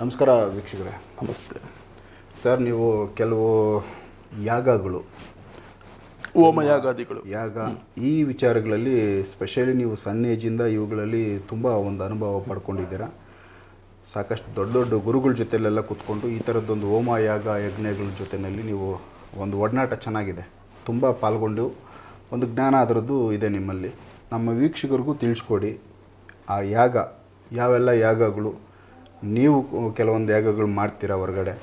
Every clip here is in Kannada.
ನಮಸ್ಕಾರ ವೀಕ್ಷಕರೇ. ನಮಸ್ತೆ ಸರ್, ನೀವು ಕೆಲವು ಯಾಗಗಳು, ಹೋಮಯಾಗಾದಿಗಳು, ಈ ವಿಚಾರಗಳಲ್ಲಿ ಸ್ಪೆಷಲಿ ನೀವು ಸಣ್ಣ ಏಜಿಂದ ಇವುಗಳಲ್ಲಿ ತುಂಬ ಒಂದು ಅನುಭವ ಪಡ್ಕೊಂಡಿದ್ದೀರಾ. ಸಾಕಷ್ಟು ದೊಡ್ಡ ದೊಡ್ಡ ಗುರುಗಳ ಜೊತೆಲೆಲ್ಲ ಕೂತ್ಕೊಂಡು ಈ ಥರದ್ದೊಂದು ಹೋಮ ಯಾಗ ಯಜ್ಞಗಳ ಜೊತೆಯಲ್ಲಿ ನೀವು ಒಂದು ಒಡನಾಟ ಚೆನ್ನಾಗಿದೆ, ತುಂಬ ಪಾಲ್ಗೊಂಡು ಒಂದು ಜ್ಞಾನ ಅದರದ್ದು ಇದೆ ನಿಮ್ಮಲ್ಲಿ. ನಮ್ಮ ವೀಕ್ಷಕರಿಗೂ ತಿಳಿಸ್ಕೊಡಿ, ಆ ಯಾಗ ಯಾವೆಲ್ಲ ಯಾಗಗಳು, ನೀವು ಕೆಲವೊಂದು ಯಾಗಗಳು ಮಾಡ್ತೀರಾ ಹೊರಗಡೆ,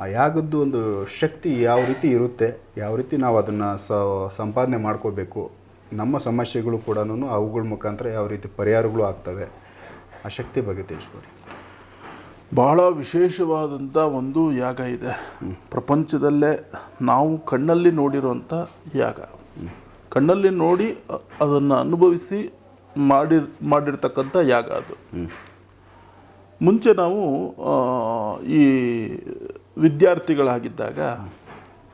ಆ ಯಾಗದ್ದು ಒಂದು ಶಕ್ತಿ ಯಾವ ರೀತಿ ಇರುತ್ತೆ, ಯಾವ ರೀತಿ ನಾವು ಅದನ್ನು ಸಂಪಾದನೆ ಮಾಡ್ಕೋಬೇಕು, ನಮ್ಮ ಸಮಸ್ಯೆಗಳು ಕೂಡ ಅವುಗಳ ಮುಖಾಂತರ ಯಾವ ರೀತಿ ಪರಿಹಾರಗಳು ಆಗ್ತವೆ, ಆ ಶಕ್ತಿ ಬಗ್ಗೆ ತಿಳಿಸ್ಕೊಡಿ. ಬಹಳ ವಿಶೇಷವಾದಂಥ ಒಂದು ಯಾಗ ಇದೆ ಪ್ರಪಂಚದಲ್ಲೇ. ನಾವು ಕಣ್ಣಲ್ಲಿ ನೋಡಿರುವಂಥ ಯಾಗ, ಕಣ್ಣಲ್ಲಿ ನೋಡಿ ಅದನ್ನು ಅನುಭವಿಸಿ ಮಾಡಿರ್ತಕ್ಕಂಥ ಯಾಗ ಅದು. ಮುಂಚೆ ನಾವು ಈ ವಿದ್ಯಾರ್ಥಿಗಳಾಗಿದ್ದಾಗ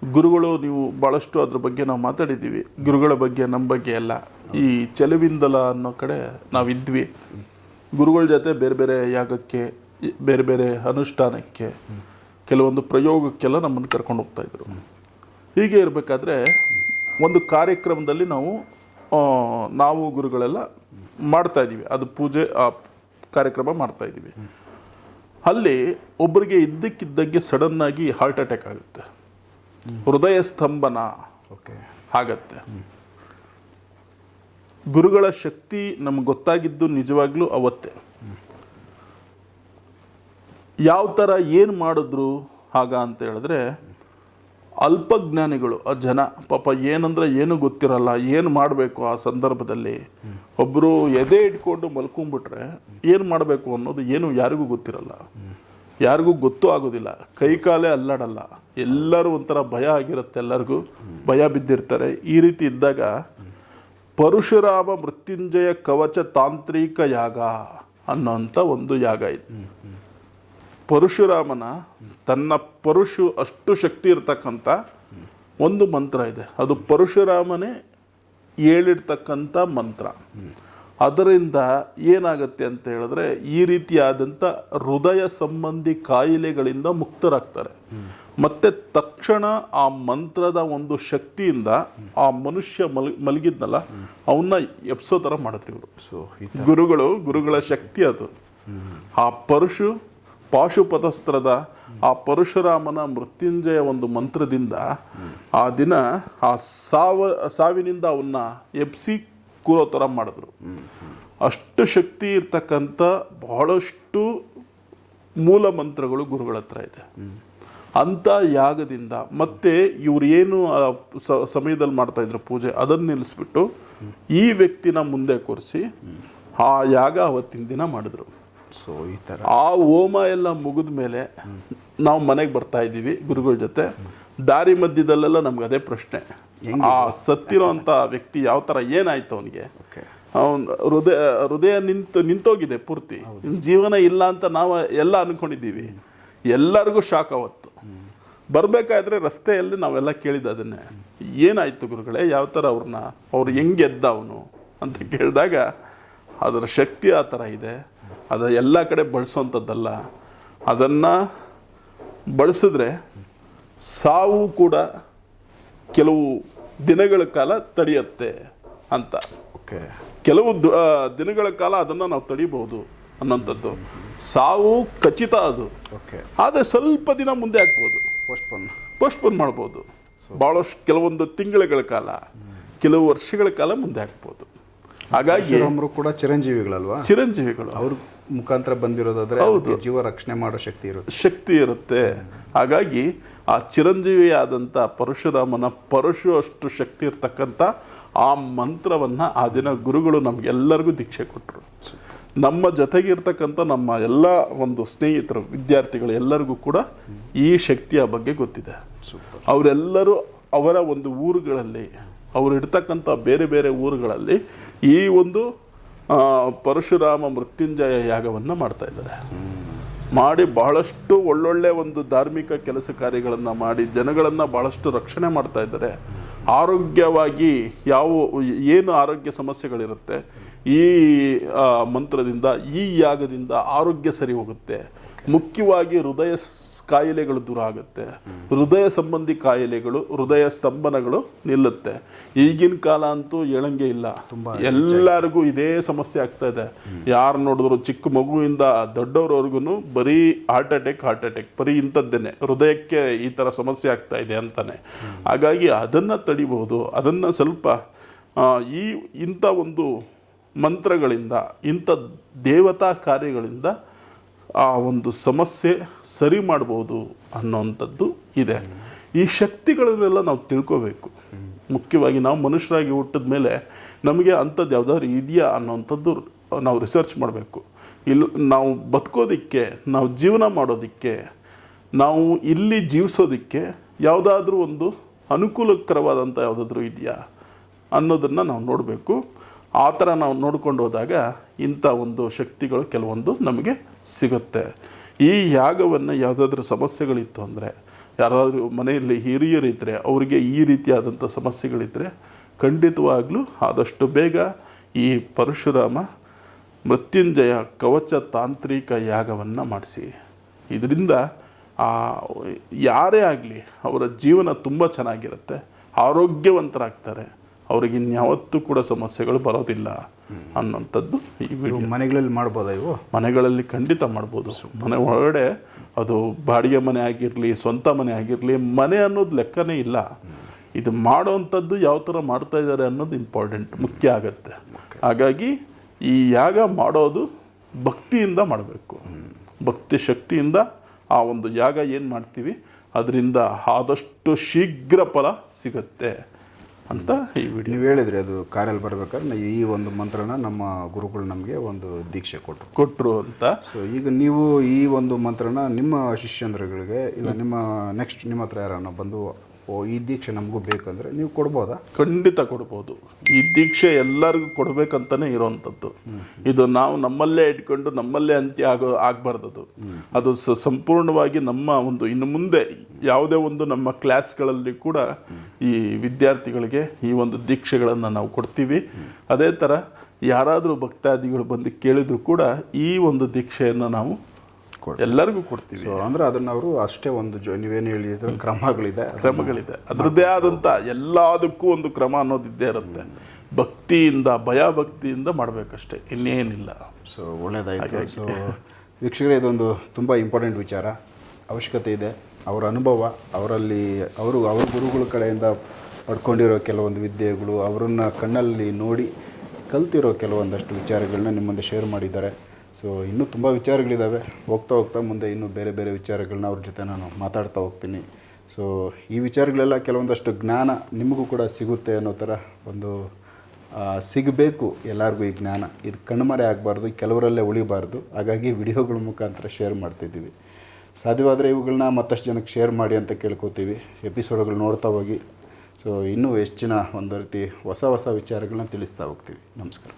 ಗುರುಗಳು, ನೀವು ಭಾಳಷ್ಟು ಅದ್ರ ಬಗ್ಗೆ ನಾವು ಮಾತಾಡಿದ್ದೀವಿ, ಗುರುಗಳ ಬಗ್ಗೆ ನಮ್ಮ ಬಗ್ಗೆ ಎಲ್ಲ. ಈ ಚೆಲುವಿಂದಲ ಅನ್ನೋ ಕಡೆ ನಾವಿದ್ವಿ. ಗುರುಗಳ ಜೊತೆ ಬೇರೆ ಬೇರೆ ಯಾಗಕ್ಕೆ, ಬೇರೆ ಬೇರೆ ಅನುಷ್ಠಾನಕ್ಕೆ, ಕೆಲವೊಂದು ಪ್ರಯೋಗಕ್ಕೆಲ್ಲ ನಮ್ಮನ್ನು ಕರ್ಕೊಂಡು ಹೋಗ್ತಾಯಿದ್ರು. ಹೀಗೆ ಇರಬೇಕಾದ್ರೆ ಒಂದು ಕಾರ್ಯಕ್ರಮದಲ್ಲಿ ನಾವು ಗುರುಗಳೆಲ್ಲ ಮಾಡ್ತಾಯಿದ್ದೀವಿ, ಅದು ಪೂಜೆ ಆ ಕಾರ್ಯಕ್ರಮ ಮಾಡ್ತಾಯಿದ್ದೀವಿ. ಅಲ್ಲಿ ಒಬ್ಬರಿಗೆ ಇದ್ದಕ್ಕಿದ್ದಂಗೆ ಸಡನ್ನಾಗಿ ಹಾರ್ಟ್ ಅಟ್ಯಾಕ್ ಆಗುತ್ತೆ, ಹೃದಯ ಸ್ತಂಭನ ಆಗತ್ತೆ. ಗುರುಗಳ ಶಕ್ತಿ ನಮ್ಗೆ ಗೊತ್ತಾಗಿದ್ದು ನಿಜವಾಗ್ಲೂ ಅವತ್ತೇ. ಯಾವ ಥರ ಏನು ಮಾಡಿದ್ರು ಆಗ ಅಂತ ಹೇಳಿದ್ರೆ, ಅಲ್ಪಜ್ಞಾನಿಗಳು ಆ ಜನ ಪಾಪ, ಏನಂದ್ರೆ ಏನು ಗೊತ್ತಿರಲ್ಲ, ಏನು ಮಾಡಬೇಕು ಆ ಸಂದರ್ಭದಲ್ಲಿ. ಒಬ್ಬರು ಎದೆ ಇಟ್ಕೊಂಡು ಮಲ್ಕೊಂಡ್ಬಿಟ್ರೆ ಏನು ಮಾಡಬೇಕು ಅನ್ನೋದು ಏನು ಯಾರಿಗೂ ಗೊತ್ತಿರಲ್ಲ, ಯಾರಿಗೂ ಗೊತ್ತೂ ಆಗೋದಿಲ್ಲ, ಕೈ ಕಾಲೇ ಅಲ್ಲಾಡಲ್ಲ, ಎಲ್ಲರೂ ಒಂಥರ ಭಯ ಆಗಿರುತ್ತೆ, ಎಲ್ಲರಿಗೂ ಭಯ ಬಿದ್ದಿರ್ತಾರೆ. ಈ ರೀತಿ ಇದ್ದಾಗ ಪರಶುರಾಮ ಮೃತ್ಯುಂಜಯ ಕವಚ ತಾಂತ್ರಿಕ ಯಾಗ ಅನ್ನೋಂಥ ಒಂದು ಯಾಗ ಇದೆ. ಪರಶುರಾಮನ ತನ್ನ ಪರಶು ಅಷ್ಟು ಶಕ್ತಿ ಇರ್ತಕ್ಕಂಥ ಒಂದು ಮಂತ್ರ ಇದೆ, ಅದು ಪರಶುರಾಮನೇ ಹೇಳಿರ್ತಕ್ಕಂಥ ಮಂತ್ರ. ಅದರಿಂದ ಏನಾಗುತ್ತೆ ಅಂತ ಹೇಳಿದ್ರೆ, ಈ ರೀತಿಯಾದಂಥ ಹೃದಯ ಸಂಬಂಧಿ ಕಾಯಿಲೆಗಳಿಂದ ಮುಕ್ತರಾಗ್ತಾರೆ. ಮತ್ತೆ ತಕ್ಷಣ ಆ ಮಂತ್ರದ ಒಂದು ಶಕ್ತಿಯಿಂದ ಆ ಮನುಷ್ಯ ಮಲಗಿದ್ನಲ್ಲ ಅವನ್ನ ಎಪ್ಸೋ ಥರ ಮಾಡಿದ್ರು ಇವರು. ಗುರುಗಳ ಶಕ್ತಿ ಅದು. ಆ ಪಾಶುಪತಸ್ತ್ರದ ಆ ಪರಶುರಾಮನ ಮೃತ್ಯುಂಜಯ ಒಂದು ಮಂತ್ರದಿಂದ ಆ ದಿನ ಆ ಸಾವಿನಿಂದ ಅವನ್ನ ಎಪ್ಸಿ ಕೂರೋ ಥರ ಮಾಡಿದ್ರು. ಅಷ್ಟು ಶಕ್ತಿ ಇರ್ತಕ್ಕಂಥ ಬಹಳಷ್ಟು ಮೂಲ ಮಂತ್ರಗಳು ಗುರುಗಳ ಹತ್ರ ಇದೆ. ಅಂಥ ಯಾಗದಿಂದ ಮತ್ತೆ ಇವ್ರು ಏನು ಸಮಯದಲ್ಲಿ ಮಾಡ್ತಾ ಇದ್ರು ಪೂಜೆ, ಅದನ್ನು ನಿಲ್ಲಿಸ್ಬಿಟ್ಟು ಈ ವ್ಯಕ್ತಿನ ಮುಂದೆ ಕೂರಿಸಿ ಆ ಯಾಗ ಅವತ್ತಿನ ದಿನ ಮಾಡಿದ್ರು. ಸೊ ಈ ಥರ ಆ ಹೋಮ ಎಲ್ಲ ಮುಗಿದ ಮೇಲೆ ನಾವು ಮನೆಗೆ ಬರ್ತಾ ಇದ್ದೀವಿ ಗುರುಗಳ ಜೊತೆ. ದಾರಿ ಮಧ್ಯದಲ್ಲೆಲ್ಲ ನಮ್ಗೆ ಅದೇ ಪ್ರಶ್ನೆ, ಆ ಸತ್ತಿರೋ ಅಂತ ವ್ಯಕ್ತಿ ಯಾವ ಥರ ಏನಾಯ್ತು ಅವನಿಗೆ, ಹೃದಯ ನಿಂತೋಗಿದೆ ಪೂರ್ತಿ, ಜೀವನ ಇಲ್ಲ ಅಂತ ನಾವು ಎಲ್ಲ ಅನ್ಕೊಂಡಿದ್ದೀವಿ. ಎಲ್ಲರಿಗೂ ಶಾಕ್ ಅವತ್ತು. ಬರಬೇಕಾದ್ರೆ ರಸ್ತೆಯಲ್ಲಿ ನಾವೆಲ್ಲ ಕೇಳಿದ ಅದನ್ನೇ, ಏನಾಯ್ತು ಗುರುಗಳೇ, ಯಾವ ಥರ ಅವ್ರು ಹೆಂಗೆ ಎದ್ದ ಅವನು ಅಂತ ಕೇಳಿದಾಗ, ಅದರ ಶಕ್ತಿ ಆ ಥರ ಇದೆ, ಅದು ಎಲ್ಲ ಕಡೆ ಬಳಸೋಂಥದ್ದಲ್ಲ, ಅದನ್ನು ಬಳಸಿದ್ರೆ ಸಾವು ಕೂಡ ಕೆಲವು ದಿನಗಳ ಕಾಲ ತಡೆಯುತ್ತೆ ಅಂತ. ಕೆಲವು ದಿನಗಳ ಕಾಲ ಅದನ್ನು ನಾವು ತಡಿಬಹುದು ಅನ್ನೋಂಥದ್ದು. ಸಾವು ಖಚಿತ ಅದು, ಆದರೆ ಸ್ವಲ್ಪ ದಿನ ಮುಂದೆ ಆಗ್ಬೋದು, ಪೋಸ್ಟ್ಪೋನ್ ಮಾಡ್ಬೋದು. ಭಾಳಷ್ಟು ಕೆಲವೊಂದು ತಿಂಗಳ ಕಾಲ, ಕೆಲವು ವರ್ಷಗಳ ಕಾಲ ಮುಂದೆ ಆಗ್ಬೋದು. ಹಾಗಾಗಿ ಅವರು ಕೂಡ ಚಿರಂಜೀವಿಗಳಲ್ವಾ, ಚಿರಂಜೀವಿಗಳು, ಅವ್ರ ಮುಖಾಂತರ ಬಂದಿರೋದಾದ್ರೆ ಜೀವ ರಕ್ಷಣೆ ಮಾಡೋ ಶಕ್ತಿ ಇರುತ್ತೆ. ಹಾಗಾಗಿ ಆ ಚಿರಂಜೀವಿಯಾದಂಥ ಪರಶುರಾಮನ ಪರಶು ಅಷ್ಟು ಶಕ್ತಿ ಇರ್ತಕ್ಕಂಥ ಆ ಮಂತ್ರವನ್ನು ಆ ದಿನ ಗುರುಗಳು ನಮಗೆಲ್ಲರಿಗೂ ದೀಕ್ಷೆ ಕೊಟ್ಟರು. ನಮ್ಮ ಜೊತೆಗಿರ್ತಕ್ಕಂಥ ನಮ್ಮ ಎಲ್ಲ ಒಂದು ಸ್ನೇಹಿತರು, ವಿದ್ಯಾರ್ಥಿಗಳು ಎಲ್ಲರಿಗೂ ಕೂಡ ಈ ಶಕ್ತಿಯ ಬಗ್ಗೆ ಗೊತ್ತಿದೆ. ಅವರೆಲ್ಲರೂ ಅವರ ಒಂದು ಊರುಗಳಲ್ಲಿ, ಅವರು ಇಡ್ತಕ್ಕಂಥ ಬೇರೆ ಬೇರೆ ಊರುಗಳಲ್ಲಿ ಈ ಒಂದು ಪರಶುರಾಮ ಮೃತ್ಯುಂಜಯ ಯಾಗವನ್ನು ಮಾಡ್ತಾ ಇದ್ದಾರೆ. ಮಾಡಿ ಬಹಳಷ್ಟು ಒಳ್ಳೊಳ್ಳೆ ಒಂದು ಧಾರ್ಮಿಕ ಕೆಲಸ ಕಾರ್ಯಗಳನ್ನು ಮಾಡಿ ಜನಗಳನ್ನು ಬಹಳಷ್ಟು ರಕ್ಷಣೆ ಮಾಡ್ತಾ ಇದ್ದಾರೆ. ಆರೋಗ್ಯವಾಗಿ ಏನು ಆರೋಗ್ಯ ಸಮಸ್ಯೆಗಳಿರುತ್ತೆ ಈ ಮಂತ್ರದಿಂದ, ಈ ಯಾಗದಿಂದ ಆರೋಗ್ಯ ಸರಿ ಹೋಗುತ್ತೆ. ಮುಖ್ಯವಾಗಿ ಕಾಯಿಲೆಗಳು ದೂರ ಆಗುತ್ತೆ, ಹೃದಯ ಸಂಬಂಧಿ ಕಾಯಿಲೆಗಳು, ಹೃದಯ ಸ್ತಂಭನಗಳು ನಿಲ್ಲುತ್ತೆ. ಈಗಿನ ಕಾಲ ಅಂತೂ ಹೇಳಂಗೆ ಇಲ್ಲ, ಎಲ್ಲರಿಗೂ ಇದೇ ಸಮಸ್ಯೆ ಆಗ್ತಾ ಇದೆ. ಯಾರು ನೋಡಿದ್ರು ಚಿಕ್ಕ ಮಗುವಿಂದ ದೊಡ್ಡವರವರೆಗೂ ಬರೀ ಹಾರ್ಟ್ ಅಟ್ಯಾಕ್ ಬರೀ ಇಂಥದ್ದೇನೆ, ಹೃದಯಕ್ಕೆ ಈ ಥರ ಸಮಸ್ಯೆ ಆಗ್ತಾ ಇದೆ ಅಂತಾನೆ. ಹಾಗಾಗಿ ಅದನ್ನು ತಡಿಬಹುದು. ಅದನ್ನು ಸ್ವಲ್ಪ ಇಂಥ ಒಂದು ಮಂತ್ರಗಳಿಂದ, ಇಂಥ ದೇವತಾ ಕಾರ್ಯಗಳಿಂದ ಆ ಒಂದು ಸಮಸ್ಯೆ ಸರಿ ಮಾಡ್ಬೋದು ಅನ್ನೋವಂಥದ್ದು ಇದೆ. ಈ ಶಕ್ತಿಗಳನ್ನೆಲ್ಲ ನಾವು ತಿಳ್ಕೋಬೇಕು. ಮುಖ್ಯವಾಗಿ ನಾವು ಮನುಷ್ಯರಾಗಿ ಹುಟ್ಟಿದ ಮೇಲೆ ನಮಗೆ ಅಂಥದ್ದು ಯಾವುದಾದ್ರು ಇದೆಯಾ ಅನ್ನೋವಂಥದ್ದು ನಾವು ರಿಸರ್ಚ್ ಮಾಡಬೇಕು. ನಾವು ಬದುಕೋದಕ್ಕೆ, ನಾವು ಜೀವನ ಮಾಡೋದಕ್ಕೆ, ನಾವು ಇಲ್ಲಿ ಜೀವಿಸೋದಕ್ಕೆ ಯಾವುದಾದ್ರೂ ಒಂದು ಅನುಕೂಲಕರವಾದಂಥ ಯಾವುದಾದ್ರೂ ಇದೆಯಾ ಅನ್ನೋದನ್ನು ನಾವು ನೋಡಬೇಕು. ಆ ಥರ ನಾವು ನೋಡ್ಕೊಂಡು ಹೋದಾಗ ಇಂಥ ಒಂದು ಶಕ್ತಿಗಳು ಕೆಲವೊಂದು ನಮಗೆ ಸಿಗುತ್ತೆ. ಈ ಯಾಗವನ್ನು ಯಾವುದಾದ್ರೂ ಸಮಸ್ಯೆಗಳಿತ್ತು ಅಂದರೆ, ಯಾರಾದರೂ ಮನೆಯಲ್ಲಿ ಹಿರಿಯರಿದ್ದರೆ ಅವರಿಗೆ ಈ ರೀತಿಯಾದಂಥ ಸಮಸ್ಯೆಗಳಿದ್ದರೆ ಖಂಡಿತವಾಗ್ಲೂ ಆದಷ್ಟು ಬೇಗ ಈ ಪರಶುರಾಮ ಮೃತ್ಯುಂಜಯ ಕವಚ ತಾಂತ್ರಿಕ ಯಾಗವನ್ನು ಮಾಡಿಸಿ. ಇದರಿಂದ ಯಾರೇ ಆಗಲಿ ಅವರ ಜೀವನ ತುಂಬ ಚೆನ್ನಾಗಿರುತ್ತೆ, ಆರೋಗ್ಯವಂತರಾಗ್ತಾರೆ, ಅವ್ರಿಗೆ ಇನ್ಯಾವತ್ತೂ ಕೂಡ ಸಮಸ್ಯೆಗಳು ಬರೋದಿಲ್ಲ ಅನ್ನೋಂಥದ್ದು ಈ ವಿಡಿಯೋ. ಮನೆಗಳಲ್ಲಿ ಮಾಡ್ಬೋದಾ ಇವು? ಮನೆಗಳಲ್ಲಿ ಖಂಡಿತ ಮಾಡ್ಬೋದು. ಮನೆ ಒಳಗಡೆ ಅದು ಬಾಡಿಗೆ ಮನೆ ಆಗಿರಲಿ, ಸ್ವಂತ ಮನೆ ಆಗಿರಲಿ, ಮನೆ ಅನ್ನೋದು ಲೆಕ್ಕನೇ ಇಲ್ಲ. ಇದು ಮಾಡೋವಂಥದ್ದು ಯಾವ ಥರ ಮಾಡ್ತಾ ಇದ್ದಾರೆ ಅನ್ನೋದು ಇಂಪಾರ್ಟೆಂಟ್, ಮುಖ್ಯ ಆಗುತ್ತೆ. ಹಾಗಾಗಿ ಈ ಯಾಗ ಮಾಡೋದು ಭಕ್ತಿಯಿಂದ ಮಾಡಬೇಕು. ಭಕ್ತಿ ಶಕ್ತಿಯಿಂದ ಆ ಒಂದು ಯಾಗ ಏನು ಮಾಡ್ತೀವಿ ಅದರಿಂದ ಆದಷ್ಟು ಶೀಘ್ರ ಫಲ ಸಿಗುತ್ತೆ ಅಂತ ಈ ವಿಡಿಯೋ. ನೀವು ಹೇಳಿದ್ರಿ ಅದು ಕಾರಲ್ಲಿ ಬರ್ಬೇಕಾದ್ರೆ ಈ ಒಂದು ಮಂತ್ರನ ನಮ್ಮ ಗುರುಗಳು ನಮಗೆ ಒಂದು ದೀಕ್ಷೆ ಕೊಟ್ಟರು ಅಂತ. ಸೊ ಈಗ ನೀವು ಈ ಒಂದು ಮಂತ್ರನ ನಿಮ್ಮ ಶಿಷ್ಯಂದ್ರಗಳಿಗೆ ಇಲ್ಲ ನಿಮ್ಮ ನೆಕ್ಸ್ಟ್ ನಿಮ್ಮ ಹತ್ರ ಯಾರನ್ನ ಬಂದು ಈ ದೀಕ್ಷೆ ನಮಗೂ ಬೇಕಂದ್ರೆ ನೀವು ಕೊಡ್ಬೋದಾ? ಖಂಡಿತ ಕೊಡ್ಬೋದು. ಈ ದೀಕ್ಷೆ ಎಲ್ಲರಿಗೂ ಕೊಡ್ಬೇಕಂತಾನೆ ಇರೋವಂಥದ್ದು. ಇದು ನಾವು ನಮ್ಮಲ್ಲೇ ಇಟ್ಕೊಂಡು ನಮ್ಮಲ್ಲೇ ಅಂತ್ಯ ಆಗಬಾರ್ದು. ಅದು ಸಂಪೂರ್ಣವಾಗಿ ನಮ್ಮ ಒಂದು ಇನ್ನು ಮುಂದೆ ಯಾವುದೇ ಒಂದು ನಮ್ಮ ಕ್ಲಾಸ್ಗಳಲ್ಲಿ ಕೂಡ ಈ ವಿದ್ಯಾರ್ಥಿಗಳಿಗೆ ಈ ಒಂದು ದೀಕ್ಷೆಗಳನ್ನು ನಾವು ಕೊಡ್ತೀವಿ. ಅದೇ ಥರ ಯಾರಾದರೂ ಭಕ್ತಾದಿಗಳು ಬಂದು ಕೇಳಿದ್ರು ಕೂಡ ಈ ಒಂದು ದೀಕ್ಷೆಯನ್ನು ನಾವು ಎಲ್ಲರಿಗೂ ಕೊಡ್ತೀವಿ. ಸೊ ಅಂದರೆ ಅದನ್ನು ಅವರು ಅಷ್ಟೇ ಒಂದು ನೀವೇನು ಹೇಳಿದ್ರೆ ಕ್ರಮಗಳಿದೆ, ಅದರದ್ದೇ ಆದಂಥ ಎಲ್ಲದಕ್ಕೂ ಒಂದು ಕ್ರಮ ಅನ್ನೋದಿದ್ದೇ ಇರುತ್ತೆ. ಭಕ್ತಿಯಿಂದ, ಭಯಭಕ್ತಿಯಿಂದ ಮಾಡಬೇಕಷ್ಟೇ, ಇನ್ನೇನಿಲ್ಲ. ಸೊ ಒಳ್ಳೆಯದಾಯಿತು. ಸೊ ವೀಕ್ಷಕರೇ, ಇದೊಂದು ತುಂಬ ಇಂಪಾರ್ಟೆಂಟ್ ವಿಚಾರ, ಅವಶ್ಯಕತೆ ಇದೆ. ಅವರ ಅನುಭವ, ಅವ್ರ ಗುರುಗಳ ಕಡೆಯಿಂದ ಪಡ್ಕೊಂಡಿರೋ ಕೆಲವೊಂದು ವಿದ್ಯೆಗಳು, ಅವರನ್ನು ಕಣ್ಣಲ್ಲಿ ನೋಡಿ ಕಲ್ತಿರೋ ಕೆಲವೊಂದಷ್ಟು ವಿಚಾರಗಳನ್ನ ನಿಮ್ಮ ಮುಂದೆ ಶೇರ್ ಮಾಡಿದ್ದಾರೆ. ಸೊ ಇನ್ನೂ ತುಂಬ ವಿಚಾರಗಳಿದ್ದಾವೆ. ಹೋಗ್ತಾ ಮುಂದೆ ಇನ್ನೂ ಬೇರೆ ಬೇರೆ ವಿಚಾರಗಳನ್ನ ಅವ್ರ ಜೊತೆ ನಾನು ಮಾತಾಡ್ತಾ ಹೋಗ್ತೀನಿ. ಸೊ ಈ ವಿಚಾರಗಳೆಲ್ಲ ಕೆಲವೊಂದಷ್ಟು ಜ್ಞಾನ ನಿಮಗೂ ಕೂಡ ಸಿಗುತ್ತೆ ಅನ್ನೋ ಥರ ಒಂದು ಸಿಗಬೇಕು ಎಲ್ಲರಿಗೂ ಈ ಜ್ಞಾನ. ಇದು ಕಣ್ಮರೆ ಆಗಬಾರ್ದು, ಕೆಲವರಲ್ಲೇ ಉಳಿಬಾರ್ದು. ಹಾಗಾಗಿ ವಿಡಿಯೋಗಳ ಮುಖಾಂತರ ಶೇರ್ ಮಾಡ್ತಿದ್ದೀವಿ. ಸಾಧ್ಯವಾದರೆ ಇವುಗಳನ್ನ ಮತ್ತಷ್ಟು ಜನಕ್ಕೆ ಶೇರ್ ಮಾಡಿ ಅಂತ ಕೇಳ್ಕೊತೀವಿ. ಎಪಿಸೋಡ್ಗಳು ನೋಡ್ತಾ ಹೋಗಿ. ಸೊ ಇನ್ನೂ ಹೆಚ್ಚಿನ ಒಂದು ರೀತಿ ಹೊಸ ವಿಚಾರಗಳನ್ನ ತಿಳಿಸ್ತಾ ಹೋಗ್ತೀವಿ. ನಮಸ್ಕಾರ.